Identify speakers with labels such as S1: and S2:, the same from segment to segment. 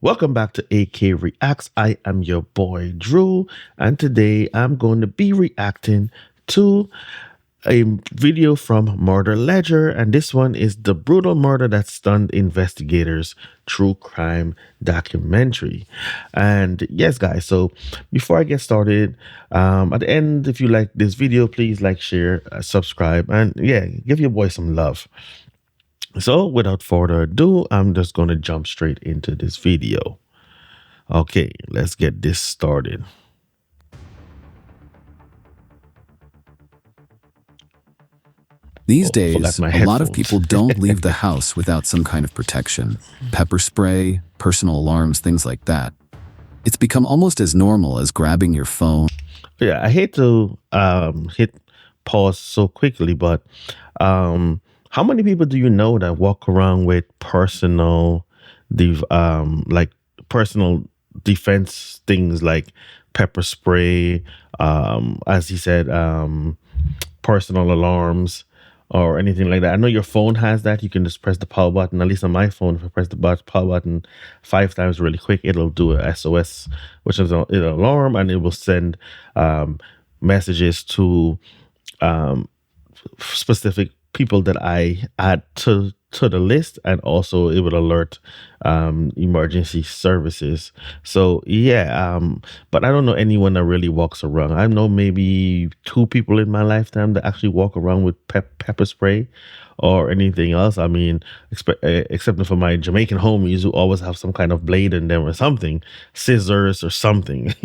S1: Welcome back to AK Reacts. I am your boy Drew, and today I'm going to be reacting to a video from Murder Ledger, and this one is the brutal murder that stunned investigators true crime documentary. And yes, guys, so before I get started, at the end, if you like this video, please like, share, subscribe, and yeah, give your boy some love. So without further ado, I'm just going to jump straight into this video. Okay, let's get this started.
S2: These days,
S1: my
S2: a lot of
S1: headphones.
S2: people don't leave the house without some kind of protection. Pepper spray, personal alarms, things like that. It's become almost as normal as grabbing your phone.
S1: Yeah, I hate to hit pause so quickly, but how many people do you know that walk around with like personal defense things like pepper spray, as he said, personal alarms or anything like that? I know your phone has that. You can just press the power button. At least on my phone, if I press the power button 5 times really quick, it'll do a SOS, which is an alarm, and it will send messages to specific people that I add to the list, and also it would alert emergency services. So yeah, but I don't know anyone that really walks around. I know maybe 2 people in my lifetime that actually walk around with pepper spray or anything else. I mean, except for my Jamaican homies who always have some kind of blade in them or something, scissors or something.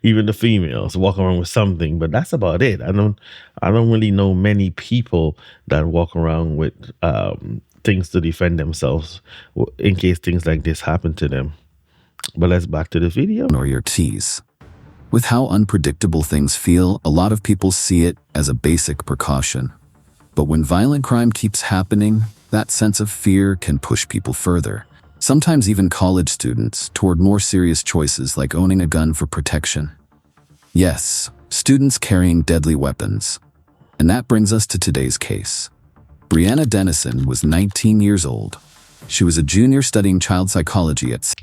S1: Even the females walk around with something, but that's about it. I don't really know many people that walk around with things to defend themselves in case things like this happen to them. But let's back to the video.
S2: Or your tees. With how unpredictable things feel, a lot of people see it as a basic precaution. But when violent crime keeps happening, that sense of fear can push people further. Sometimes even college students toward more serious choices like owning a gun for protection. Yes, students carrying deadly weapons. And that brings us to today's case. Brianna Denison was 19 years old. She was a junior studying child psychology at...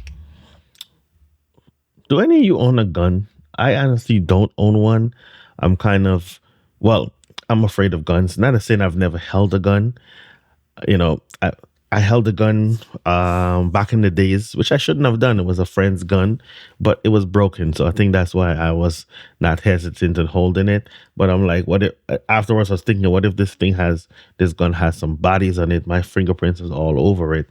S1: Do any of you own a gun? I honestly don't own one. I'm I'm afraid of guns. Not to say I've never held a gun. You know, I held a gun back in the days, which I shouldn't have done. It was a friend's gun, but it was broken. So I think that's why I was not hesitant in holding it. But I'm like, what if, afterwards I was thinking, what if this gun has some bodies on it? My fingerprints is all over it.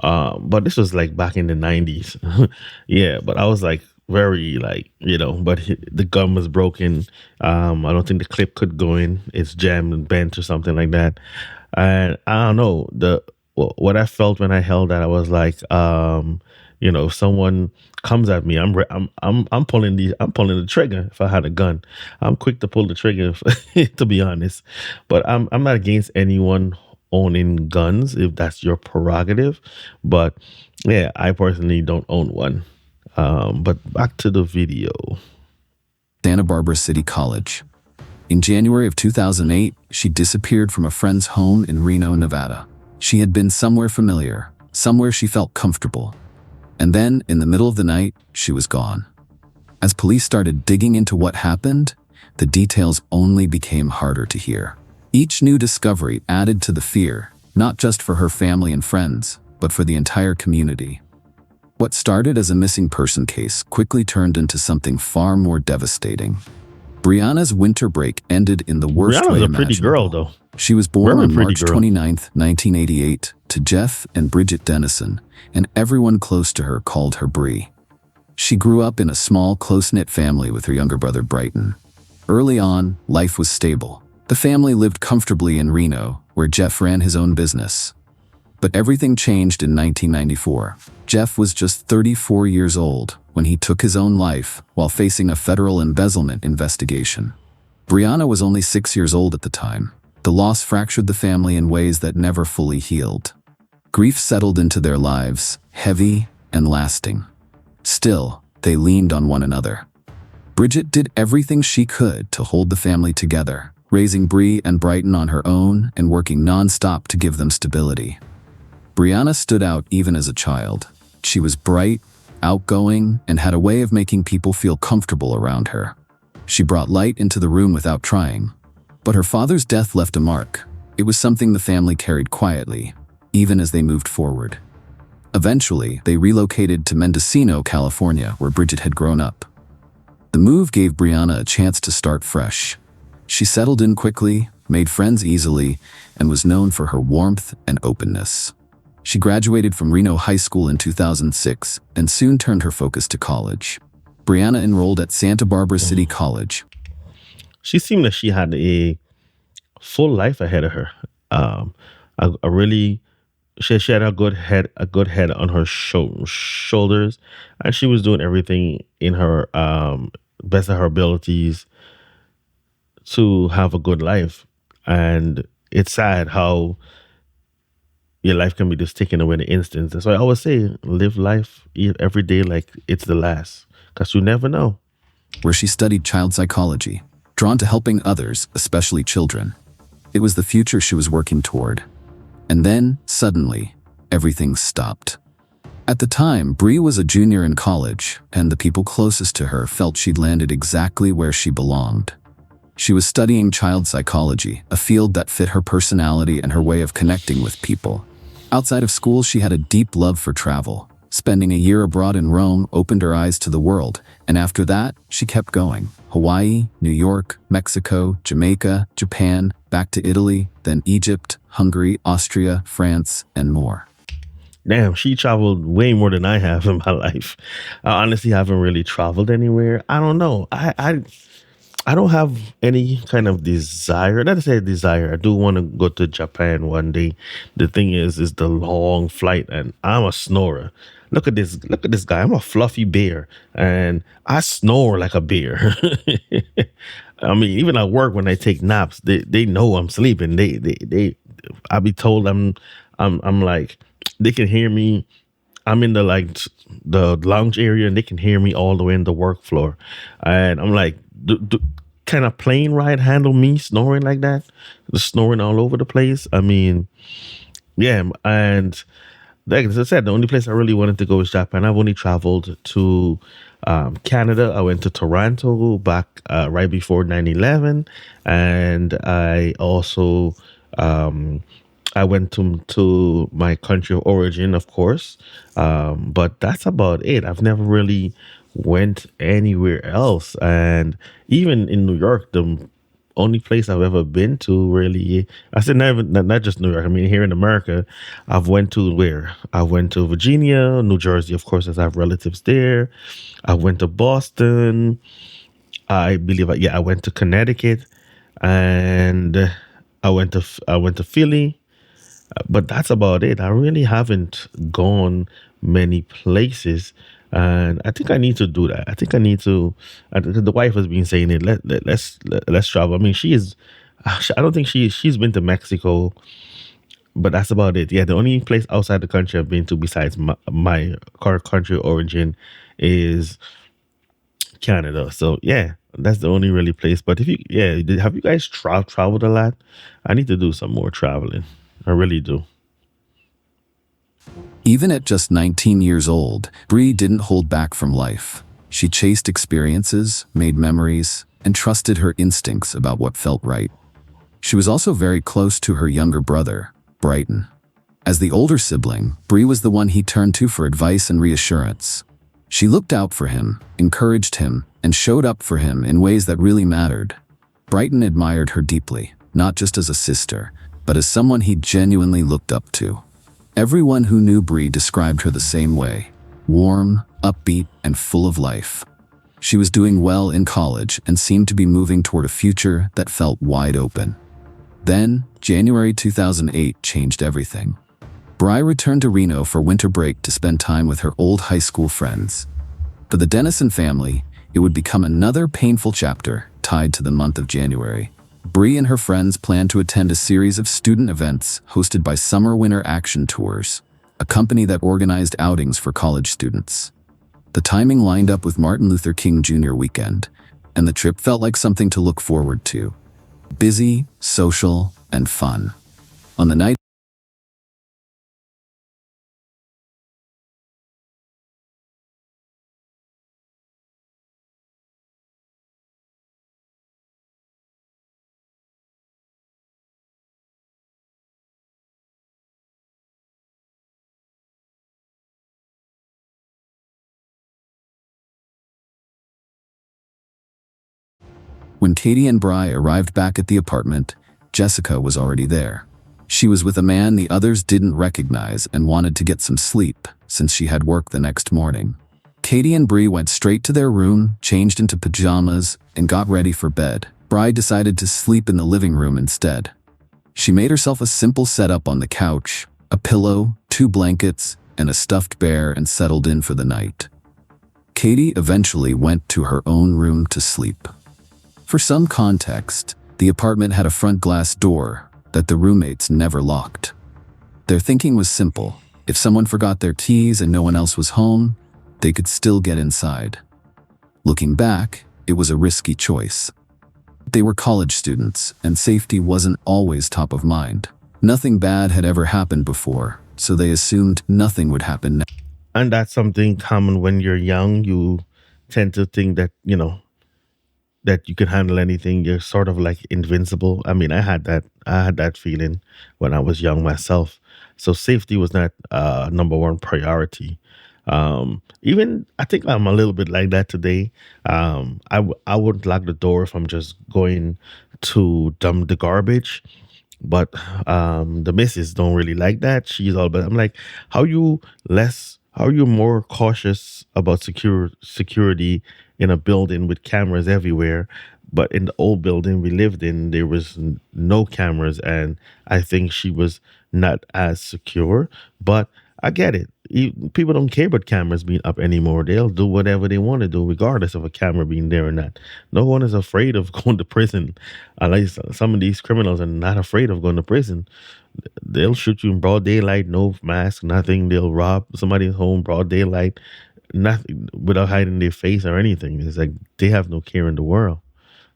S1: But this was like back in the 90s. Yeah, but I was like, very but the gun was broken. I don't think the clip could go in. It's jammed and bent or something like that. And I don't know, what I felt when I held that, I was like, if someone comes at me, I'm pulling the trigger. If I had a gun, I'm quick to pull the trigger, to be honest. But I'm not against anyone owning guns if that's your prerogative. But yeah, I personally don't own one. But back to the video.
S2: Santa Barbara City College. In January of 2008, she disappeared from a friend's home in Reno, Nevada. She had been somewhere familiar, somewhere she felt comfortable. And then, in the middle of the night, she was gone. As police started digging into what happened, the details only became harder to hear. Each new discovery added to the fear, not just for her family and friends, but for the entire community. What started as a missing person case quickly turned into something far more devastating. Brianna's winter break ended in the worst way imaginable.
S1: Pretty girl, though.
S2: She was born on March 29th, 1988, to Jeff and Bridget Denison, and everyone close to her called her Bri. She grew up in a small, close-knit family with her younger brother Brighton. Early on, life was stable. The family lived comfortably in Reno, where Jeff ran his own business. But everything changed in 1994. Jeff was just 34 years old when he took his own life while facing a federal embezzlement investigation. Brianna was only 6 years old at the time. The loss fractured the family in ways that never fully healed. Grief settled into their lives, heavy and lasting. Still, they leaned on one another. Bridget did everything she could to hold the family together, raising Bri and Brighton on her own and working non-stop to give them stability. Brianna stood out even as a child. She was bright, outgoing, and had a way of making people feel comfortable around her. She brought light into the room without trying. But her father's death left a mark. It was something the family carried quietly, even as they moved forward. Eventually, they relocated to Mendocino, California, where Bridget had grown up. The move gave Brianna a chance to start fresh. She settled in quickly, made friends easily, and was known for her warmth and openness. She graduated from Reno High School in 2006 and soon turned her focus to college. Brianna enrolled at Santa Barbara City College.
S1: She seemed like she had a full life ahead of her. A really she had a good head on her shoulders, and she was doing everything in her best of her abilities to have a good life. And it's sad how your life can be just taken away in an instant. That's why I always say, live life every day like it's the last, because you never know.
S2: Where she studied child psychology, drawn to helping others, especially children. It was the future she was working toward. And then, suddenly, everything stopped. At the time, Bree was a junior in college, and the people closest to her felt she'd landed exactly where she belonged. She was studying child psychology, a field that fit her personality and her way of connecting with people. Outside of school, she had a deep love for travel. Spending a year abroad in Rome opened her eyes to the world, and after that, she kept going. Hawaii, New York, Mexico, Jamaica, Japan, back to Italy, then Egypt, Hungary, Austria, France, and more.
S1: Damn, she traveled way more than I have in my life. I honestly haven't really traveled anywhere. I don't know. I don't have any kind of desire. Not to say desire. I do want to go to Japan one day. The thing is the long flight, and I'm a snorer. Look at this. Look at this guy. I'm a fluffy bear, and I snore like a bear. I mean, even at work when I take naps, they know I'm sleeping. I be told I'm like, they can hear me. I'm in the lounge area, and they can hear me all the way in the work floor, and I'm like, kind of plane ride handle me snoring like that, just snoring all over the place. I mean, yeah, and like I said, the only place I really wanted to go is Japan. I've only traveled to Canada. I went to Toronto back right before 9/11, and I also I went to my country of origin, of course, but that's about it. I've never really went anywhere else, and even in New York, the only place I've ever been to really, I said never, not just New York. I mean, here in America, I've went to where? I went to Virginia, New Jersey, of course, as I have relatives there. I went to Boston. I believe, yeah, I went to Connecticut, and I went to Philly, but that's about it. I really haven't gone many places, and I think I need to do that. I think I need to. The wife has been saying it. Let's travel. I mean, she is. I don't think she's been to Mexico, but that's about it. Yeah, the only place outside the country I've been to besides my country of origin is Canada. So yeah, that's the only really place. But if you, yeah, have you guys traveled a lot? I need to do some more traveling. I really do.
S2: Even at just 19 years old, Bree didn't hold back from life. She chased experiences, made memories, and trusted her instincts about what felt right. She was also very close to her younger brother, Brighton. As the older sibling, Bree was the one he turned to for advice and reassurance. She looked out for him, encouraged him, and showed up for him in ways that really mattered. Brighton admired her deeply, not just as a sister, but as someone he genuinely looked up to. Everyone who knew Bree described her the same way: warm, upbeat, and full of life. She was doing well in college and seemed to be moving toward a future that felt wide open. Then, January 2008 changed everything. Bri returned to Reno for winter break to spend time with her old high school friends. For the Denison family, it would become another painful chapter tied to the month of January. Bree and her friends planned to attend a series of student events hosted by Summer Winter Action Tours, a company that organized outings for college students. The timing lined up with Martin Luther King Jr. weekend, and the trip felt like something to look forward to. Busy, social, and fun. On the night When Katie and Bri arrived back at the apartment, Jessica was already there. She was with a man the others didn't recognize and wanted to get some sleep since she had work the next morning. Katie and Bri went straight to their room, changed into pajamas, and got ready for bed. Bri decided to sleep in the living room instead. She made herself a simple setup on the couch, a pillow, 2 blankets, and a stuffed bear, and settled in for the night. Katie eventually went to her own room to sleep. For some context, the apartment had a front glass door that the roommates never locked. Their thinking was simple. If someone forgot their keys and no one else was home, they could still get inside. Looking back, it was a risky choice. They were college students, and safety wasn't always top of mind. Nothing bad had ever happened before, so they assumed nothing would happen next.
S1: And that's something common when you're young. You tend to think that, that you can handle anything. You're sort of like invincible. I mean, I had that feeling when I was young myself. So safety was not number one priority. Even I think I'm a little bit like that today. I wouldn't lock the door if I'm just going to dump the garbage. But the missus don't really like that. She's all but I'm like, how are you more cautious about security in a building with cameras everywhere? But in the old building we lived in, there was no cameras, and I think she was not as secure. But I get it. People don't care about cameras being up anymore. They'll do whatever they want to do, regardless of a camera being there or not. No one is afraid of going to prison. Unless some of these criminals are not afraid of going to prison. They'll shoot you in broad daylight, no mask, nothing. They'll rob somebody's home broad daylight, nothing without hiding their face or anything. It's like they have no care in the world.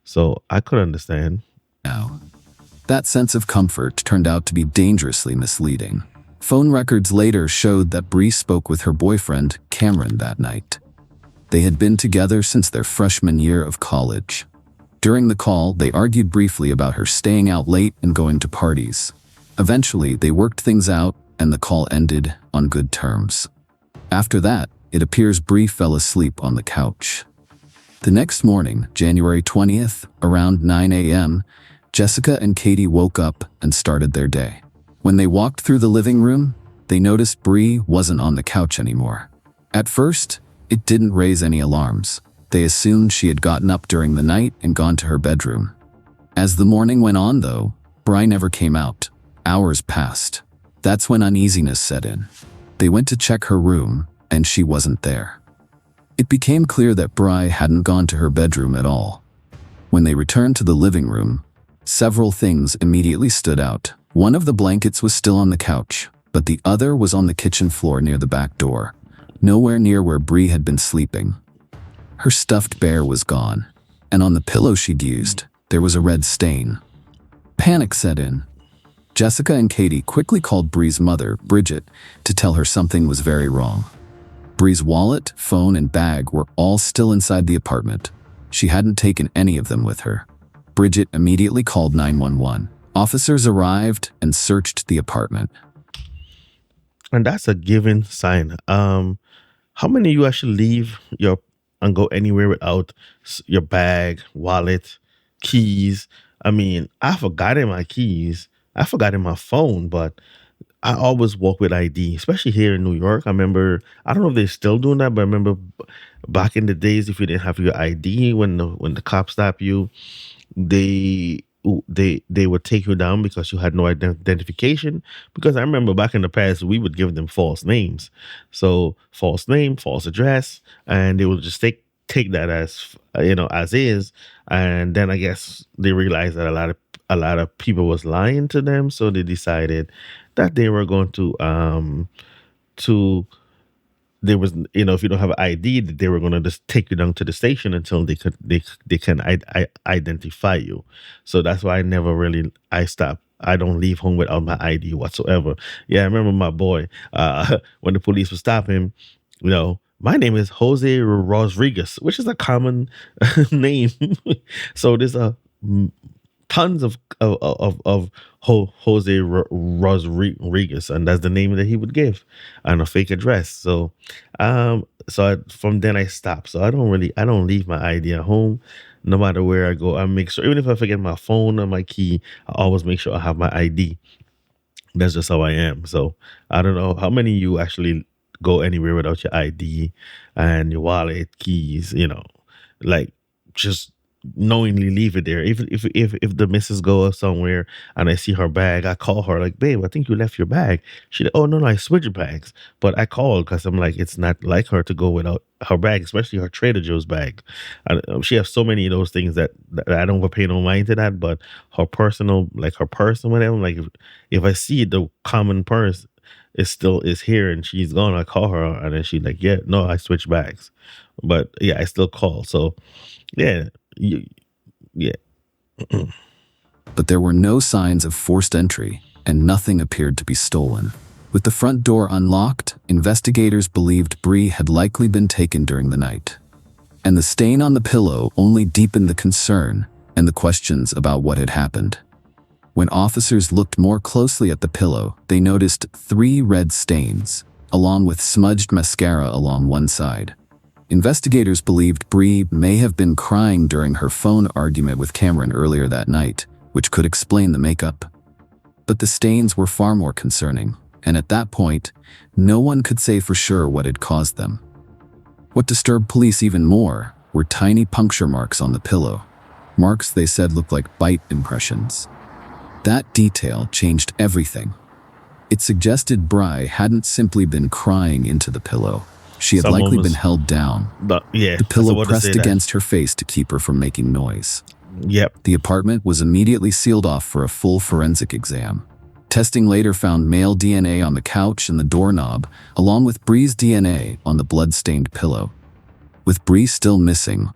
S1: So I could understand.
S2: Now, that sense of comfort turned out to be dangerously misleading. Phone records later showed that Bree spoke with her boyfriend, Cameron, that night. They had been together since their freshman year of college. During the call, they argued briefly about her staying out late and going to parties. Eventually, they worked things out, and the call ended on good terms. After that, it appears Bree fell asleep on the couch. The next morning, January 20th, around 9 a.m., Jessica and Katie woke up and started their day. When they walked through the living room, they noticed Bree wasn't on the couch anymore. At first, it didn't raise any alarms. They assumed she had gotten up during the night and gone to her bedroom. As the morning went on, though, Bree never came out. Hours passed. That's when uneasiness set in. They went to check her room, and she wasn't there. It became clear that Bree hadn't gone to her bedroom at all. When they returned to the living room, several things immediately stood out. One of the blankets was still on the couch, but the other was on the kitchen floor near the back door, nowhere near where Bree had been sleeping. Her stuffed bear was gone, and on the pillow she'd used, there was a red stain. Panic set in. Jessica and Katie quickly called Bree's mother, Bridget, to tell her something was very wrong. Bree's wallet, phone, and bag were all still inside the apartment. She hadn't taken any of them with her. Bridget immediately called 911. Officers arrived and searched the apartment.
S1: And that's a given sign. How many of you actually leave your and go anywhere without your bag, wallet, keys? I mean, I forgot my keys. I forgot my phone, but I always walk with ID, especially here in New York. I remember, I don't know if they're still doing that, but I remember back in the days, if you didn't have your ID when the cops stop you, they they would take you down because you had no identification. Because I remember back in the past we would give them false names, so false name, false address, and they would just take that as as is. And then I guess they realized that a lot of people was lying to them, so they decided that they were going to there was if you don't have an ID, that they were going to just take you down to the station until they can identify you. So that's why I stop. I don't leave home without my ID whatsoever. Yeah, I remember my boy when the police would stop him. My name is Jose Rodriguez, which is a common name. So there's a tons of Jose Rodriguez, and that's the name that he would give, and a fake address. From then I stopped. So I don't leave my ID at home. No matter where I go, I make sure, even if I forget my phone or my key, I always make sure I have my ID. That's just how I am. So I don't know how many of you actually go anywhere without your ID and your wallet, keys, like just knowingly leave it there. If the missus goes somewhere and I see her bag, I call her like, babe, I think you left your bag. She like, oh no, I switched bags. But I called because I'm like, it's not like her to go without her bag, especially her Trader Joe's bag. And she has so many of those things that I don't pay no mind to that. But her personal, like her purse and whatever, like if I see the common purse is here and she's gone, I call her and then she's like, yeah, no, I switched bags. But yeah, I still call. So yeah, you, yeah.
S2: But there were no signs of forced entry, and nothing appeared to be stolen. With the front door unlocked, investigators believed Bree had likely been taken during the night. And the stain on the pillow only deepened the concern and the questions about what had happened. When officers looked more closely at the pillow, they noticed 3 red stains, along with smudged mascara along one side. Investigators believed Bree may have been crying during her phone argument with Cameron earlier that night, which could explain the makeup. But the stains were far more concerning, and at that point, no one could say for sure what had caused them. What disturbed police even more were tiny puncture marks on the pillow. Marks they said looked like bite impressions. That detail changed everything. It suggested Bry hadn't simply been crying into the pillow. She had likely been held down.
S1: Yeah,
S2: the pillow pressed against her face to keep her from making noise.
S1: Yep.
S2: The apartment was immediately sealed off for a full forensic exam. Testing later found male DNA on the couch and the doorknob, along with Bree's DNA on the blood-stained pillow. With Bree still missing,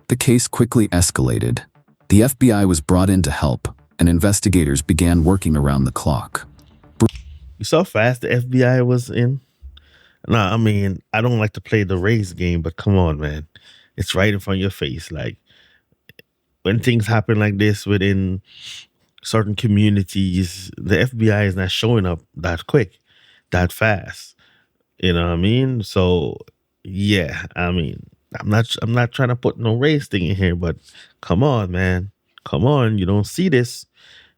S2: the case quickly escalated. The FBI was brought in to help, and investigators began working around the clock.
S1: You saw how fast the FBI was in? Nah, I mean, I don't like to play the race game, but come on, man. It's right in front of your face. Like, when things happen like this within certain communities, the FBI is not showing up that quick, that fast. You know what I mean? So, yeah, I mean, I'm not trying to put no race thing in here, but come on, man. Come on, you don't see this.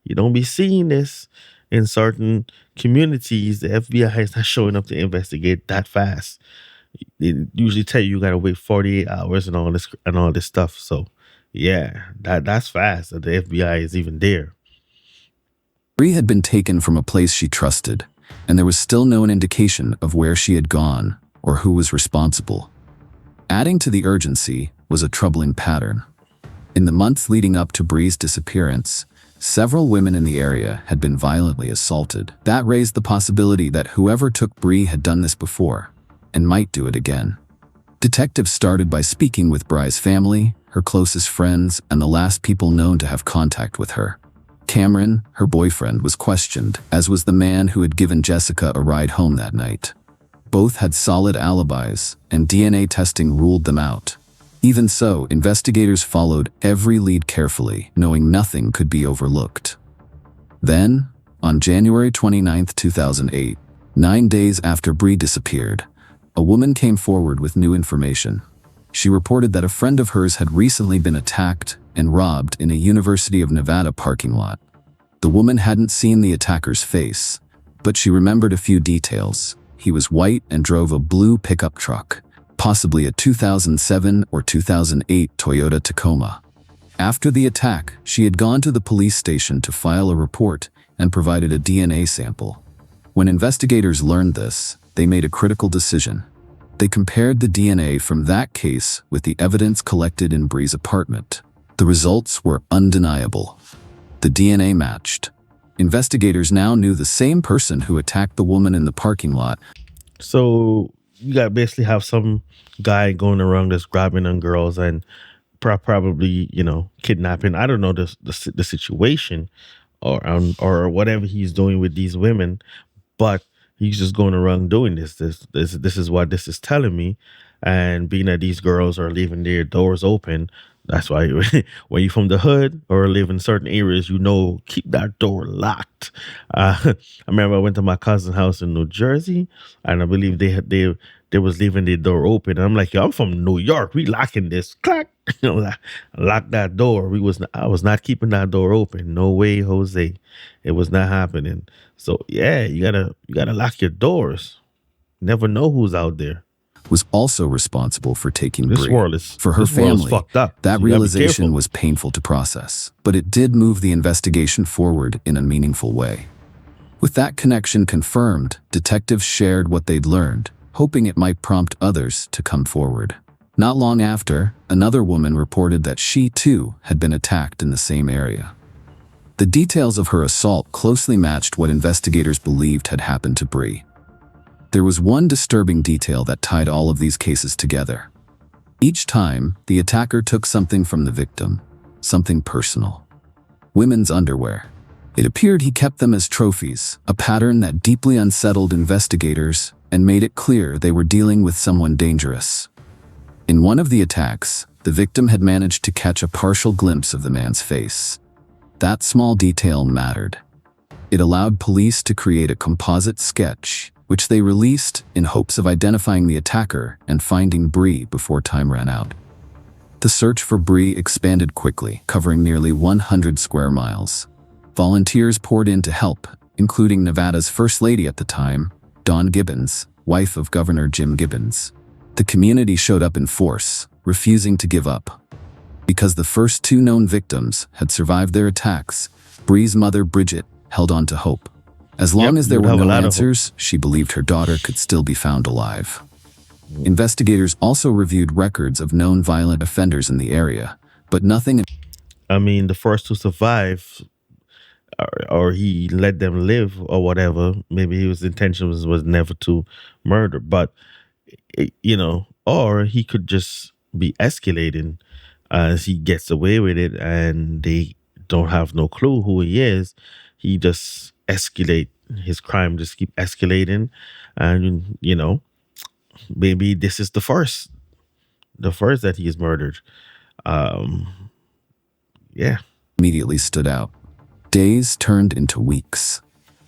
S1: You don't be seeing this in certain communities. The FBI is not showing up to investigate that fast. They usually tell you gotta wait 48 hours and all this stuff. So yeah, that's fast that the FBI is even there.
S2: Bree had been taken from a place she trusted, and there was still no indication of where she had gone or who was responsible. Adding to the urgency was a troubling pattern. In the months leading up to Bree's disappearance, several women in the area had been violently assaulted. That raised the possibility that whoever took Bree had done this before, and might do it again. Detectives started by speaking with Bry's family, her closest friends, and the last people known to have contact with her. Cameron, her boyfriend, was questioned, as was the man who had given Jessica a ride home that night. Both had solid alibis, and DNA testing ruled them out. Even so, investigators followed every lead carefully, knowing nothing could be overlooked. Then, on January 29, 2008, 9 days after Bree disappeared, a woman came forward with new information. She reported that a friend of hers had recently been attacked and robbed in a University of Nevada parking lot. The woman hadn't seen the attacker's face, but she remembered a few details. He was white and drove a blue pickup truck, possibly a 2007 or 2008 Toyota Tacoma. After the attack, she had gone to the police station to file a report and provided a DNA sample. When investigators learned this, they made a critical decision. They compared the DNA from that case with the evidence collected in Bree's apartment. The results were undeniable. The DNA matched. Investigators now knew the same person who attacked the woman in the parking lot.
S1: So you got basically have some guy going around just grabbing on girls and probably kidnapping. I don't know the situation or whatever he's doing with these women, but he's just going around doing this. This is what this is telling me. And being that these girls are leaving their doors open, That's why when you're from the hood or live in certain areas, keep that door locked. I remember I went to my cousin's house in New Jersey, and I believe they was leaving the door open. And I'm like, yo, I'm from New York. We locking this. Clack. Lock that door. I was not keeping that door open. No way, Jose. It was not happening. So yeah, you gotta lock your doors. Never know who's out there.
S2: Was also responsible for taking
S1: This
S2: Bree.
S1: world is
S2: For her
S1: this world is
S2: family,
S1: fucked up.
S2: that
S1: So you gotta be
S2: realization
S1: careful.
S2: was painful to process, but it did move the investigation forward in a meaningful way. With that connection confirmed, detectives shared what they'd learned, hoping it might prompt others to come forward. Not long after, another woman reported that she too had been attacked in the same area. The details of her assault closely matched what investigators believed had happened to Bree. There was one disturbing detail that tied all of these cases together. Each time, the attacker took something from the victim, something personal. Women's underwear. It appeared he kept them as trophies, a pattern that deeply unsettled investigators and made it clear they were dealing with someone dangerous. In one of the attacks, the victim had managed to catch a partial glimpse of the man's face. That small detail mattered. It allowed police to create a composite sketch, which they released in hopes of identifying the attacker and finding Bree before time ran out. The search for Bree expanded quickly, covering nearly 100 square miles. Volunteers poured in to help, including Nevada's First Lady at the time, Dawn Gibbons, wife of Governor Jim Gibbons. The community showed up in force, refusing to give up. Because the first two known victims had survived their attacks, Bree's mother, Bridget, held on to hope. As long as there were no answers, she believed her daughter could still be found alive. Investigators also reviewed records of known violent offenders in the area, but nothing.
S1: I mean, the first to survive, or he let them live, or whatever. Maybe his intention was never to murder, but or he could just be escalating as he gets away with it, and they don't have no clue who he is. He just escalate his crime, just keep escalating, and maybe this is the first that he is murdered. Um, yeah.
S2: Immediately stood out. Days turned into weeks.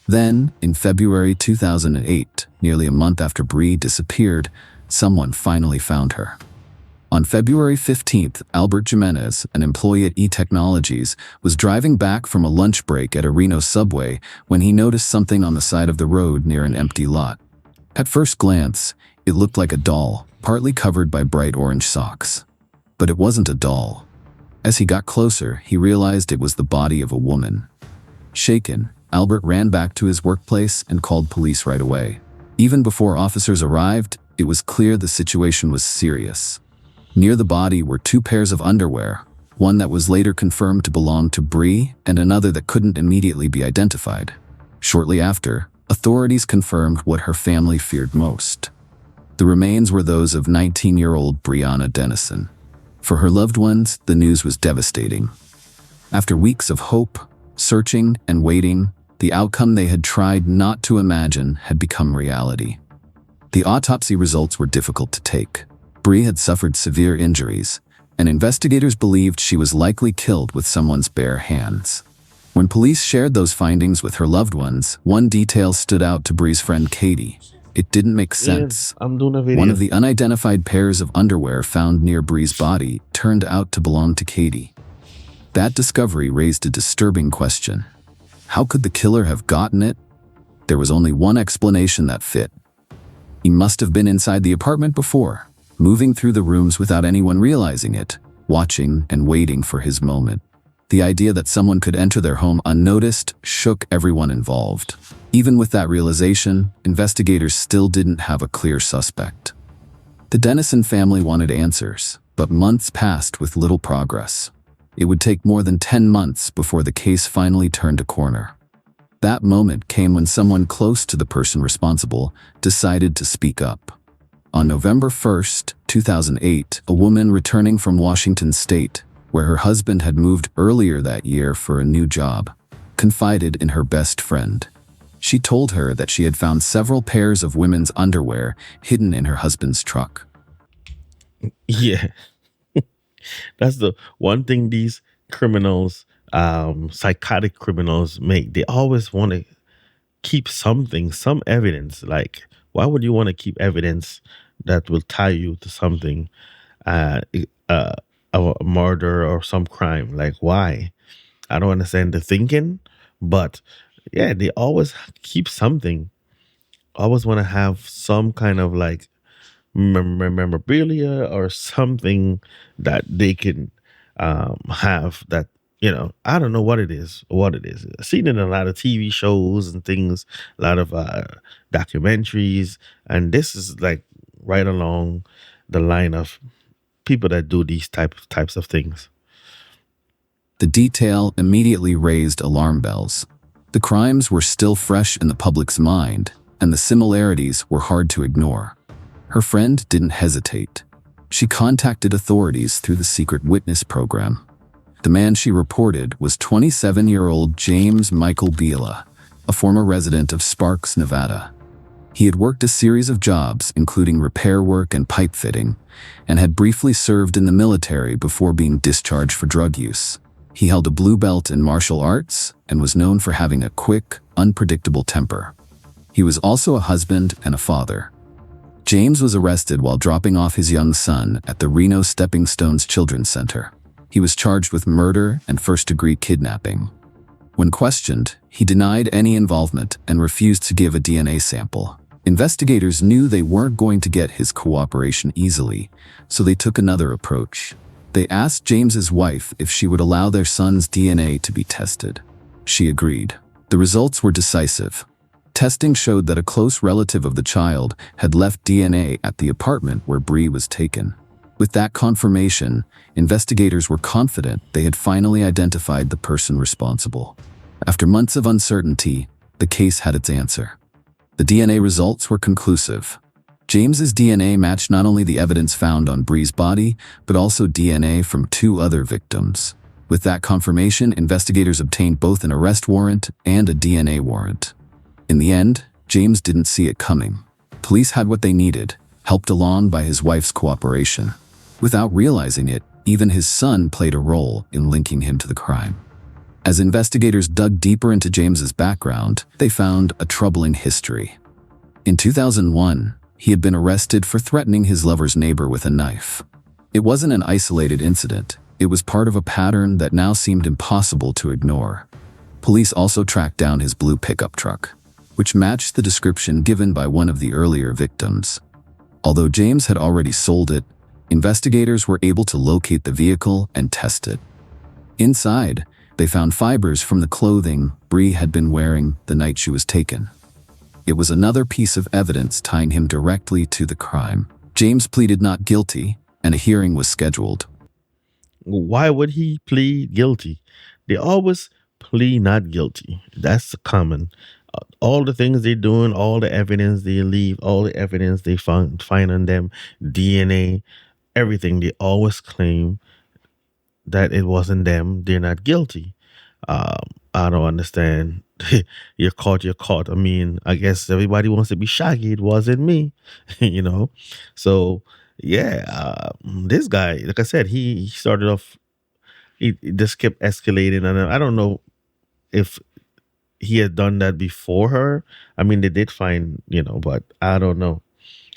S2: Then, in February 2008, nearly a month after Bree disappeared, someone finally found her. On February 15th, Albert Jimenez, an employee at E-Technologies, was driving back from a lunch break at a Reno subway when he noticed something on the side of the road near an empty lot. At first glance, it looked like a doll, partly covered by bright orange socks. But it wasn't a doll. As he got closer, he realized it was the body of a woman. Shaken, Albert ran back to his workplace and called police right away. Even before officers arrived, it was clear the situation was serious. Near the body were two pairs of underwear, one that was later confirmed to belong to Bree and another that couldn't immediately be identified. Shortly after, authorities confirmed what her family feared most. The remains were those of 19-year-old Brianna Denison. For her loved ones, the news was devastating. After weeks of hope, searching, and waiting, the outcome they had tried not to imagine had become reality. The autopsy results were difficult to take. Bree had suffered severe injuries, and investigators believed she was likely killed with someone's bare hands. When police shared those findings with her loved ones, one detail stood out to Bree's friend Katie. It didn't make sense.
S1: Yeah, I'm doing a video.
S2: One of the unidentified pairs of underwear found near Bree's body turned out to belong to Katie. That discovery raised a disturbing question. How could the killer have gotten it? There was only one explanation that fit. He must have been inside the apartment before, moving through the rooms without anyone realizing it, watching and waiting for his moment. The idea that someone could enter their home unnoticed shook everyone involved. Even with that realization, investigators still didn't have a clear suspect. The Denison family wanted answers, but months passed with little progress. It would take more than 10 months before the case finally turned a corner. That moment came when someone close to the person responsible decided to speak up. On November 1st, 2008, a woman returning from Washington State, where her husband had moved earlier that year for a new job, confided in her best friend. She told her that she had found several pairs of women's underwear hidden in her husband's truck.
S1: Yeah. That's the one thing these criminals, psychotic criminals make. They always want to keep something, some evidence. Like, why would you want to keep evidence that will tie you to something, uh, uh, a murder or some crime? Like, why? I don't understand the thinking, but yeah, they always keep something. Always want to have some kind of like memorabilia or something that they can have that, I don't know what it is. I've seen it in a lot of TV shows and things, a lot of documentaries, and this is like right along the line of people that do these types of things.
S2: The detail immediately raised alarm bells. The crimes were still fresh in the public's mind, and the similarities were hard to ignore. Her friend didn't hesitate. She contacted authorities through the secret witness program. The man she reported was 27-year-old James Michael Biela, a former resident of Sparks, Nevada. He had worked a series of jobs, including repair work and pipe fitting, and had briefly served in the military before being discharged for drug use. He held a blue belt in martial arts and was known for having a quick, unpredictable temper. He was also a husband and a father. James was arrested while dropping off his young son at the Reno Stepping Stones Children's Center. He was charged with murder and first-degree kidnapping. When questioned, he denied any involvement and refused to give a DNA sample. Investigators knew they weren't going to get his cooperation easily, so they took another approach. They asked James's wife if she would allow their son's DNA to be tested. She agreed. The results were decisive. Testing showed that a close relative of the child had left DNA at the apartment where Bree was taken. With that confirmation, investigators were confident they had finally identified the person responsible. After months of uncertainty, the case had its answer. The DNA results were conclusive. James's DNA matched not only the evidence found on Bree's body, but also DNA from 2 other victims. With that confirmation, investigators obtained both an arrest warrant and a DNA warrant. In the end, James didn't see it coming. Police had what they needed, helped along by his wife's cooperation. Without realizing it, even his son played a role in linking him to the crime. As investigators dug deeper into James's background, they found a troubling history. In 2001, he had been arrested for threatening his lover's neighbor with a knife. It wasn't an isolated incident. It was part of a pattern that now seemed impossible to ignore. Police also tracked down his blue pickup truck, which matched the description given by one of the earlier victims. Although James had already sold it, investigators were able to locate the vehicle and test it. Inside, they found fibers from the clothing Bree had been wearing the night she was taken. It was another piece of evidence tying him directly to the crime. James pleaded not guilty, and a hearing was scheduled.
S1: Why would he plead guilty? They always plead not guilty. That's common. All the things they're doing, all the evidence they leave, all the evidence they find on them, DNA, everything, they always claim that it wasn't them. They're not guilty. I don't understand. You're caught, you're caught. I mean, I guess everybody wants to be shaggy. It wasn't me, you know? So, yeah, this guy, like I said, he started off, he just kept escalating. And I don't know if he had done that before her. I mean, they did find, but I don't know.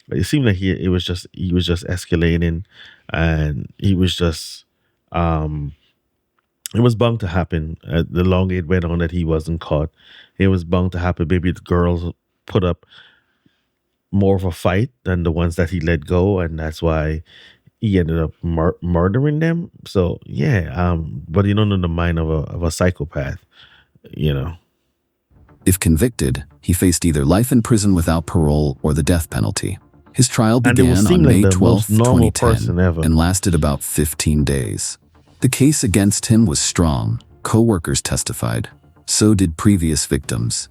S1: It seemed like he was just escalating, and he was just, it was bound to happen. The longer it went on that he wasn't caught, it was bound to happen. Maybe the girls put up more of a fight than the ones that he let go, and that's why he ended up murdering them. So yeah, but you don't know the mind of a psychopath, you know.
S2: If convicted, he faced either life in prison without parole or the death penalty. His trial began on May 12, 2010, and lasted about 15 days. The case against him was strong. Co-workers testified. So did previous victims.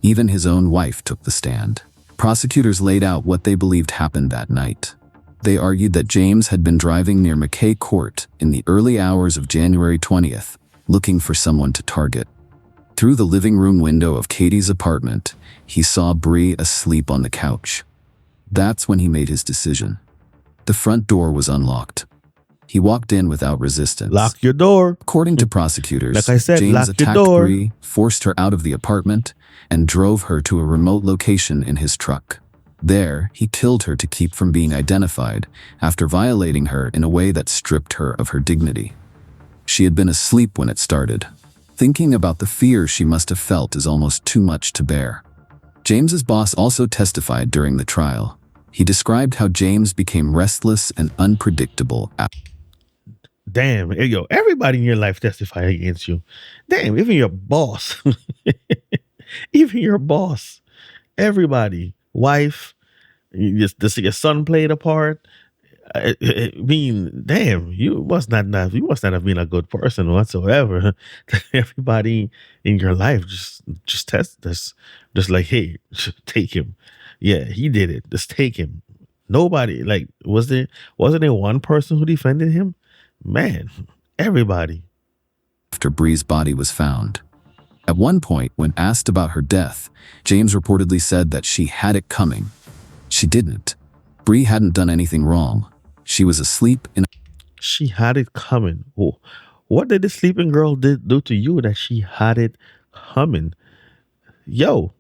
S2: Even his own wife took the stand. Prosecutors laid out what they believed happened that night. They argued that James had been driving near McKay Court in the early hours of January 20th, looking for someone to target. Through the living room window of Katie's apartment, he saw Bree asleep on the couch. That's when he made his decision. The front door was unlocked. He walked in without resistance.
S1: Lock your door.
S2: According to
S1: Like
S2: prosecutors,
S1: I said,
S2: James
S1: lock your
S2: attacked
S1: door.
S2: Bree, forced her out of the apartment, and drove her to a remote location in his truck. There, he killed her to keep from being identified after violating her in a way that stripped her of her dignity. She had been asleep when it started. Thinking about the fear she must have felt is almost too much to bear. James's boss also testified during the trial. He described how James became restless and unpredictable.
S1: Damn, hey, yo, everybody in your life testify against you. Damn, even your boss. Even your boss. Everybody. Wife. This your son played a part. I mean, damn, you must not have been a good person whatsoever. Everybody in your life just test this, just like, hey, take him. Yeah, he did it. Just take him. Nobody like wasn't there one person who defended him? Man, everybody.
S2: After Bree's body was found. At one point, when asked about her death, James reportedly said that she had it coming. She didn't. Bree hadn't done anything wrong. She was asleep in.
S1: She had it coming. What did the sleeping girl do to you that she had it coming? Yo,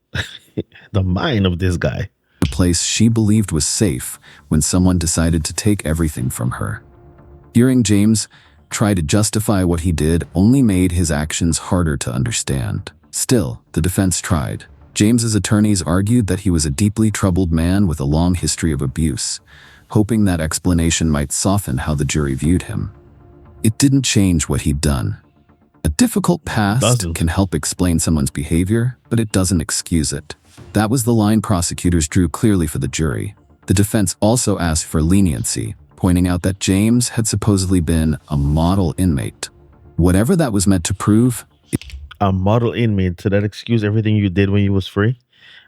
S1: the mind of this guy.
S2: A place she believed was safe when someone decided to take everything from her. Hearing James try to justify what he did only made his actions harder to understand. Still, the defense tried. James's attorneys argued that he was a deeply troubled man with a long history of abuse, hoping that explanation might soften how the jury viewed him. It didn't change what he'd done. A difficult past can help explain someone's behavior, but it doesn't excuse it. That was the line prosecutors drew clearly for the jury. The defense also asked for leniency, pointing out that James had supposedly been a model inmate. Whatever that was meant to prove.
S1: A model inmate, so that excuse everything you did when you was free?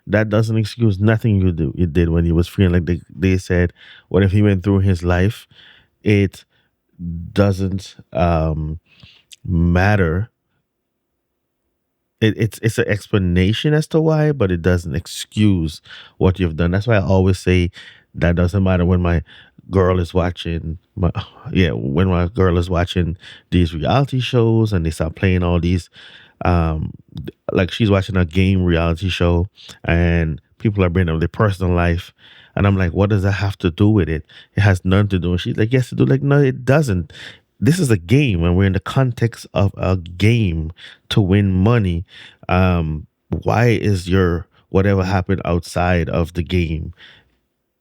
S1: That doesn't excuse nothing you did when he was free. And like they said, what if he went through his life? It doesn't matter. It's an explanation as to why, but it doesn't excuse what you've done. That's why I always say that doesn't matter when my girl is watching when my girl is watching these reality shows and they start playing all these um like she's watching a game reality show and people are bringing up their personal life, and I'm like, what does that have to do with it? It has nothing to do. And she's like, yes, to do. Like, no, it doesn't. This is a game and we're in the context of a game to win money. Why is your whatever happened outside of the game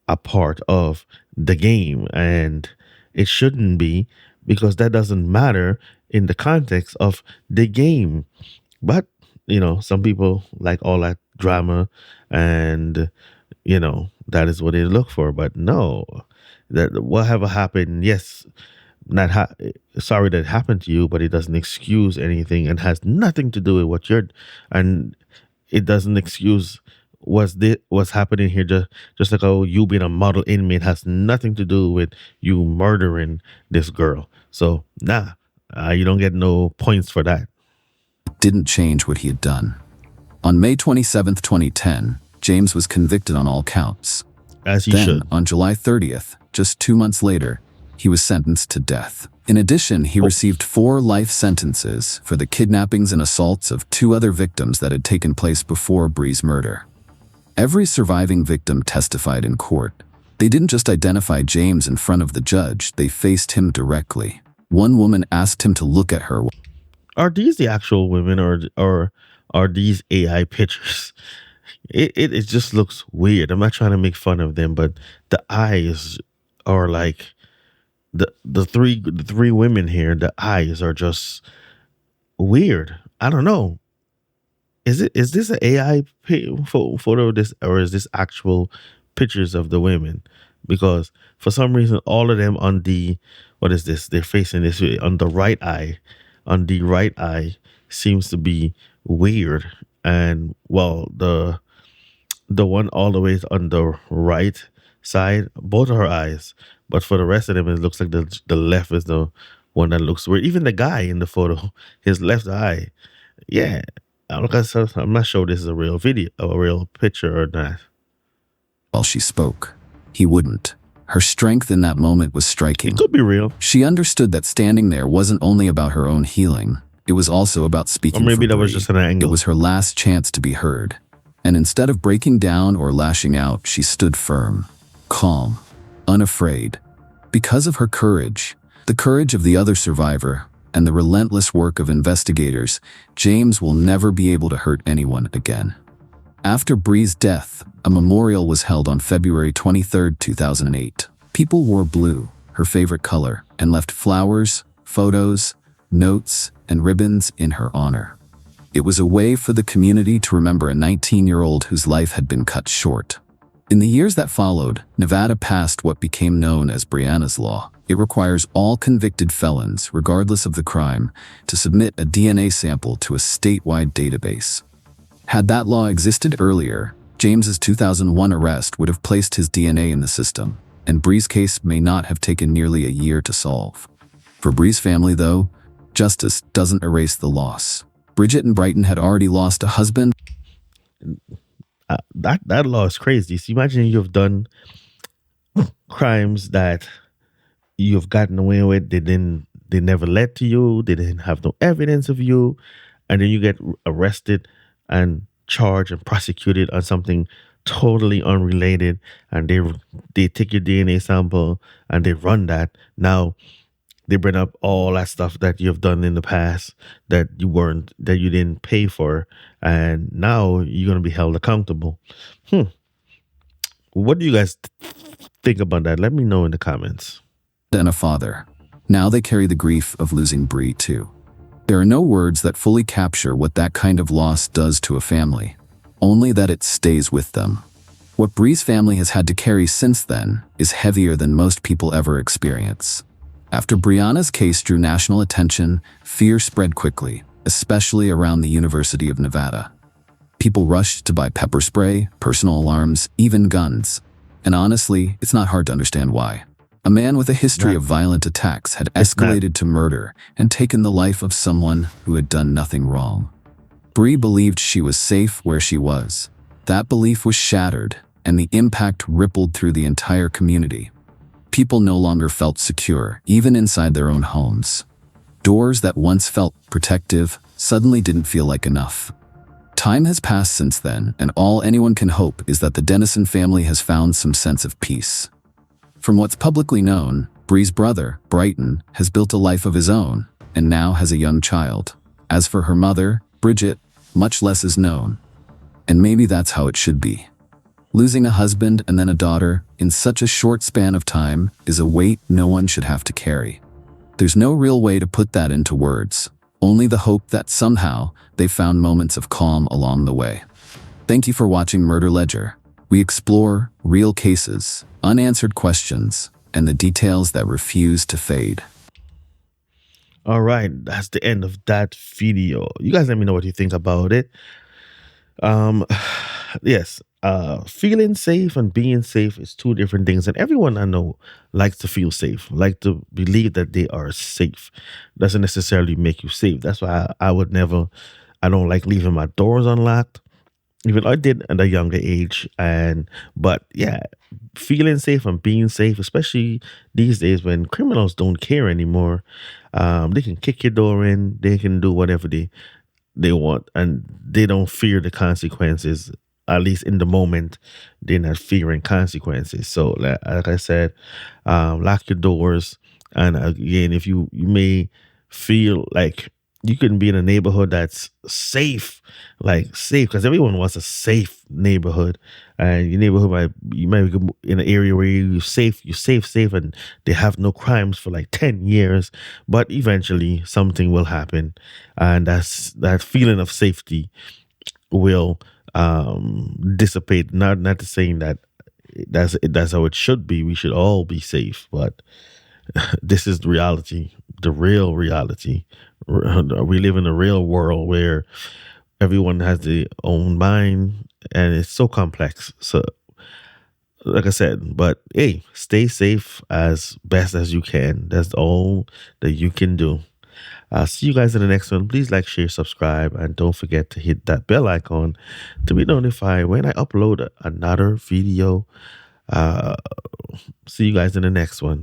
S1: a part of the game? And it shouldn't be, because that doesn't matter in the context of the game. But some people like all that drama, and that is what they look for. But no, that whatever happened, yes, not sorry that it happened to you, but it doesn't excuse anything and has nothing to do with what you're, and it doesn't excuse what's happening here. Just like, oh, you being a model inmate has nothing to do with you murdering this girl. So you don't get no points for that.
S2: Didn't change what he had done. On May 27th, 2010, James was convicted on all counts.
S1: As he
S2: then,
S1: should.
S2: On July 30th, just 2 months later, he was sentenced to death. In addition, he received 4 life sentences for the kidnappings and assaults of 2 other victims that had taken place before Bree's murder. Every surviving victim testified in court. They didn't just identify James in front of the judge, they faced him directly. One woman asked him to look at her.
S1: Are these the actual women, or are these AI pictures? It just looks weird. I'm not trying to make fun of them, but the eyes are like the three women here. The eyes are just weird. I don't know. Is this an AI photo of this, or is this actual pictures of the women? Because for some reason, all of them on the, what is this? They're facing this way on the right eye. On the right eye seems to be weird, and well, the one all the way on the right side, both of her eyes. But for the rest of them, it looks like the left is the one that looks weird. Even the guy in the photo, his left eye, yeah. I'm not sure this is a real video, a real picture or not.
S2: While she spoke, he wouldn't. Her strength in that moment was
S1: It
S2: striking.
S1: could be real.
S2: She understood that standing there wasn't only about her own healing, it was also about
S1: Or
S2: speaking for
S1: maybe that was just
S2: Bree.
S1: an
S2: It
S1: angle.
S2: was her last chance to be heard. And instead of breaking down or lashing out, she stood firm, calm, unafraid. Because of her courage, the courage of the other survivor, and the relentless work of investigators, James will never be able to hurt anyone again. After Bree's death, a memorial was held on February 23, 2008. People wore blue, her favorite color, and left flowers, photos, notes, and ribbons in her honor. It was a way for the community to remember a 19-year-old whose life had been cut short. In the years that followed, Nevada passed what became known as Brianna's Law. It requires all convicted felons, regardless of the crime, to submit a DNA sample to a statewide database. Had that law existed earlier, James's 2001 arrest would have placed his DNA in the system, and Bree's case may not have taken nearly a year to solve. For Bree's family, though, justice doesn't erase the loss. Bridget and Brighton had already lost a husband.
S1: That law is crazy. So imagine you've done crimes that you've gotten away with. They never led to you. They didn't have no evidence of you, and then you get arrested and charged and prosecuted on something totally unrelated, and they take your DNA sample and they run that. Now they bring up all that stuff that you've done in the past that you didn't pay for, and now you're gonna be held accountable. Hmm. What do you guys think about that? Let me know in the comments.
S2: And a father. Now they carry the grief of losing Bree too. There are no words that fully capture what that kind of loss does to a family, only that it stays with them. What Bree's family has had to carry since then is heavier than most people ever experience. After Brianna's case drew national attention, fear spread quickly, especially around the University of Nevada. People rushed to buy pepper spray, personal alarms, even guns. And honestly, it's not hard to understand why. A man with a history of violent attacks had escalated to murder and taken the life of someone who had done nothing wrong. Bree believed she was safe where she was. That belief was shattered, and the impact rippled through the entire community. People no longer felt secure, even inside their own homes. Doors that once felt protective suddenly didn't feel like enough. Time has passed since then, and all anyone can hope is that the Denison family has found some sense of peace. From what's publicly known, Bree's brother, Brighton, has built a life of his own, and now has a young child. As for her mother, Bridget, much less is known. And maybe that's how it should be. Losing a husband and then a daughter in such a short span of time is a weight no one should have to carry. There's no real way to put that into words, only the hope that somehow they found moments of calm along the way. Thank you for watching Murder Ledger. We explore real cases, unanswered questions, and the details that refuse to fade.
S1: All right, that's the end of that video. You guys let me know what you think about it. Um, yes, feeling safe and being safe is two different things, and everyone I know likes to feel safe, like to believe that they are safe. Doesn't necessarily make you safe. That's why I don't like leaving my doors unlocked. Even I did at a younger age, but yeah, feeling safe and being safe, especially these days when criminals don't care anymore. They can kick your door in, they can do whatever they want, and they don't fear the consequences. At least in the moment, they're not fearing consequences. So, like I said, lock your doors. And again, if you may feel like you can be in a neighborhood that's safe, like safe, because everyone wants a safe neighborhood, and your neighborhood you might be in an area where you're safe, and they have no crimes for like 10 years, but eventually something will happen, and that feeling of safety will dissipate. Not to saying that that's how it should be. We should all be safe, but this is the reality, the real reality. We live in a real world where everyone has their own mind, and it's so complex. So, like I said, but hey, stay safe as best as you can. That's all that you can do. I'll see you guys in the next one. Please like, share, subscribe, and don't forget to hit that bell icon to be notified when I upload another video. See you guys in the next one.